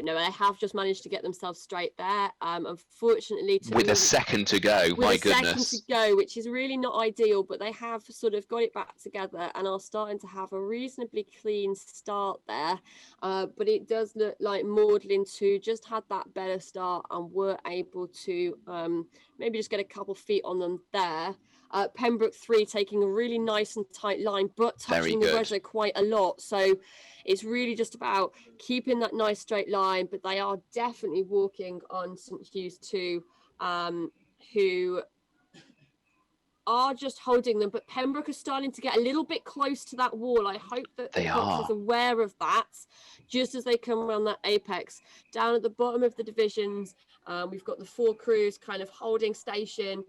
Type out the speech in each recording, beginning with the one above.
no, they have just managed to get themselves straight there. Unfortunately, with a second to go, my goodness. Second to go, which is really not ideal, but they have sort of got it back together and are starting to have a reasonably clean start there. But it does look like Magdalen 2 just had that better start and were able to maybe just get a couple feet on them there. Pembroke 3 taking a really nice and tight line, but touching the Rezo quite a lot. So it's really just about keeping that nice straight line, but they are definitely walking on St Hugh's 2, who are just holding them, but Pembroke is starting to get a little bit close to that wall. I hope that the Cox is aware of that just as they come around that apex. Down at the bottom of the divisions, we've got the 4 crews kind of holding station,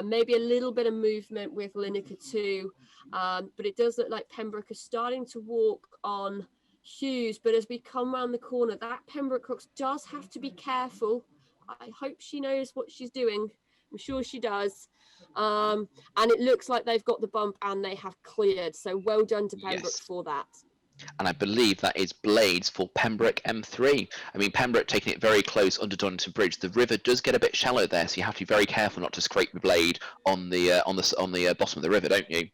maybe a little bit of movement with Lineker 2, but it does look like Pembroke is starting to walk on Hughes, but as we come around the corner, that Pembroke Cox does have to be careful. I hope she knows what she's doing. I'm sure she does. And it looks like they've got the bump and they have cleared. So well done to Pembroke for that. And I believe that is blades for Pembroke M3. I mean, Pembroke taking it very close under Donington Bridge. The river does get a bit shallow there, so you have to be very careful not to scrape the blade on the bottom of the river, don't you?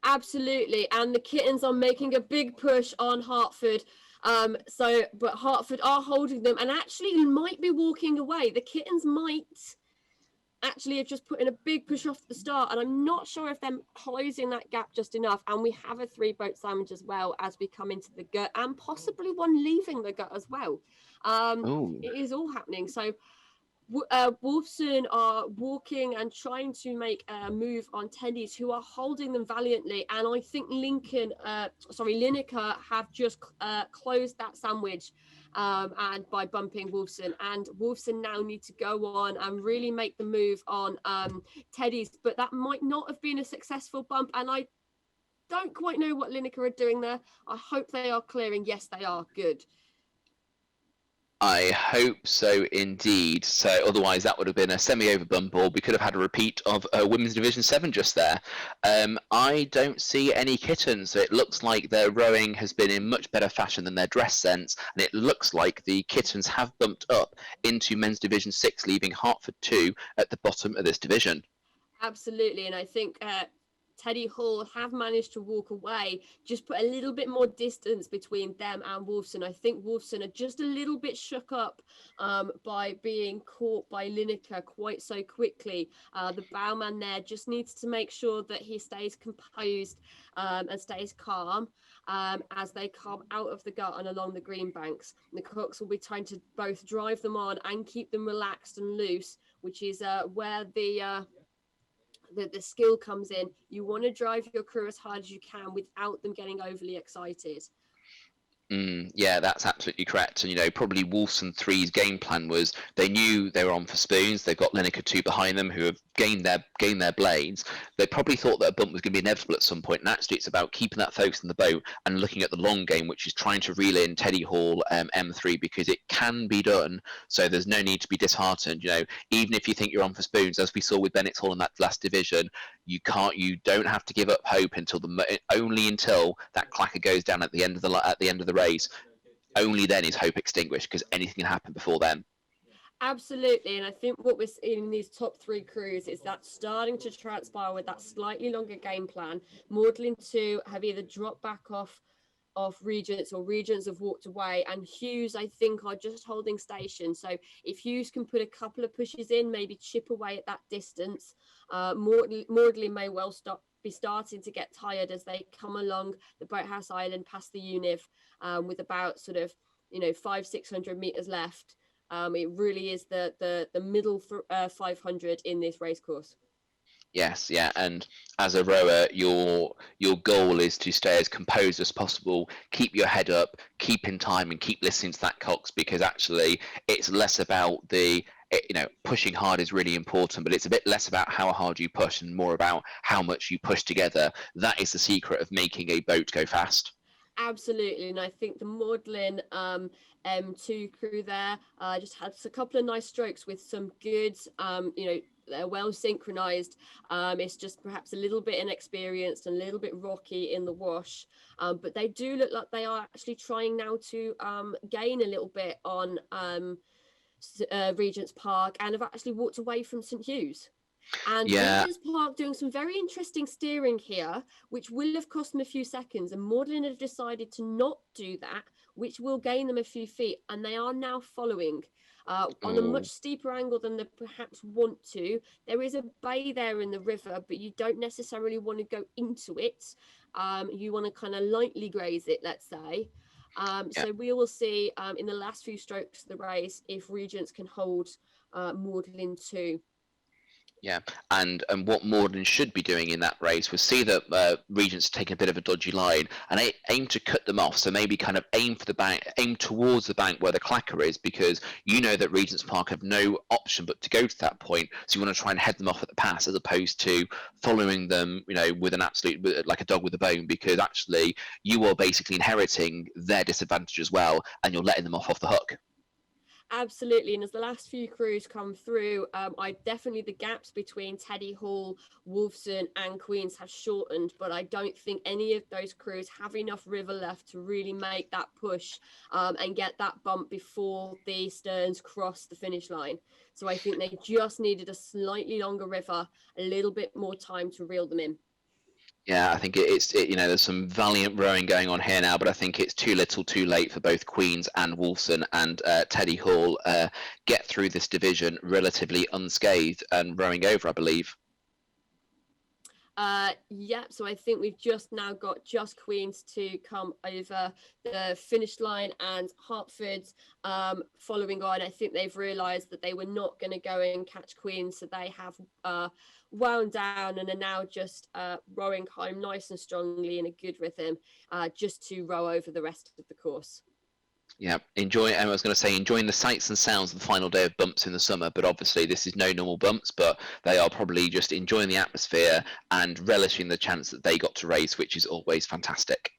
Absolutely. And the Kittens are making a big push on Hertford. But Hertford are holding them and actually might be walking away. The Kittens might actually have just put in a big push off the start, and I'm not sure if they're closing that gap just enough. And we have a 3-boat sandwich as well as we come into the gut, and possibly one leaving the gut as well. It is all happening. So Wolfson are walking and trying to make a move on Tendies, who are holding them valiantly, and I think Lineker have just closed that sandwich and by bumping Wolfson, and Wolfson now need to go on and really make the move on Teddy's, but that might not have been a successful bump, and I don't quite know what Lineker are doing there. I hope they are clearing. Yes, they are. Good. I hope so indeed. So otherwise that would have been a semi-over bump, or we could have had a repeat of Women's Division 7 just there. I don't see any Kittens. So it looks like their rowing has been in much better fashion than their dress sense, and it looks like the Kittens have bumped up into Men's Division 6, leaving Hertford 2 at the bottom of this division. Absolutely, and I think Teddy Hall have managed to walk away, just put a little bit more distance between them and Wolfson. I think Wolfson are just a little bit shook up by being caught by Lineker quite so quickly. The bowman there just needs to make sure that he stays composed and stays calm as they come out of the gut and along the green banks. And the Cooks will be trying to both drive them on and keep them relaxed and loose, which is where the skill comes in. You want to drive your crew as hard as you can without them getting overly excited. Yeah, that's absolutely correct. And, probably Wolfson 3's game plan was they knew they were on for spoons. They've got Lineker 2 behind them who have gained their blades. They probably thought that a bump was going to be inevitable at some point. And actually, it's about keeping that focus on the boat and looking at the long game, which is trying to reel in Teddy Hall M3, because it can be done. So there's no need to be disheartened. Even if you think you're on for spoons, as we saw with Bennett Hall in that last division, you don't have to give up hope only until that clacker goes down at the end of the race. Only then is hope extinguished, because anything can happen before then. Absolutely, and I think what we're seeing in these top 3 crews is that starting to transpire with that slightly longer game plan. Magdalen 2 have either dropped back off Regents, or Regents have walked away, and Hughes, I think, are just holding station. So if Hughes can put a couple of pushes in, maybe chip away at that distance, Magdalen may well be starting to get tired as they come along the Boathouse Island past the Univ with about sort of 500-600 meters left. It really is the middle 500 in this race course. Yes, yeah, and as a rower, your goal is to stay as composed as possible, keep your head up, keep in time, and keep listening to that Cox, because actually it's less about pushing hard is really important, but it's a bit less about how hard you push and more about how much you push together. That is the secret of making a boat go fast. Absolutely, and I think the Magdalen M2 crew there just had a couple of nice strokes with some good, they're well synchronized. It's just perhaps a little bit inexperienced and a little bit rocky in the wash, but they do look like they are actually trying now to gain a little bit on Regent's Park and have actually walked away from St Hughes. And Yeah. Regent's Park doing some very interesting steering here, which will have cost them a few seconds. And Magdalen have decided to not do that, which will gain them a few feet. And they are now following on a much steeper angle than they perhaps want to. There is a bay there in the river, but you don't necessarily want to go into it. You want to kind of lightly graze it, let's say. So we will see in the last few strokes of the race if Regents can hold Magdalen too. Yeah, and what Morden should be doing in that race was see that Regent's taking a bit of a dodgy line and aim to cut them off. So maybe kind of aim for the bank, aim towards the bank where the clacker is, because you know that Regent's Park have no option but to go to that point. So you want to try and head them off at the pass as opposed to following them, with an absolute, like a dog with a bone, because actually you are basically inheriting their disadvantage as well, and you're letting them off the hook. Absolutely, and as the last few crews come through, I definitely the gaps between Teddy Hall, Wolfson, and Queens have shortened, but I don't think any of those crews have enough river left to really make that push and get that bump before the Sterns cross the finish line. So I think they just needed a slightly longer river, a little bit more time to reel them in. Yeah, I think there's some valiant rowing going on here now, but I think it's too little too late for both Queens and Wolfson, and Teddy Hall get through this division relatively unscathed and rowing over, I believe. So I think we've just now got just Queens to come over the finish line and Hertford following on. I think they've realised that they were not going to go and catch Queens, so they have wound down and are now just rowing home nice and strongly in a good rhythm just to row over the rest of the course. Yeah, I was going to say enjoying the sights and sounds of the final day of bumps in the summer, but obviously this is no normal bumps, but they are probably just enjoying the atmosphere and relishing the chance that they got to race, which is always fantastic.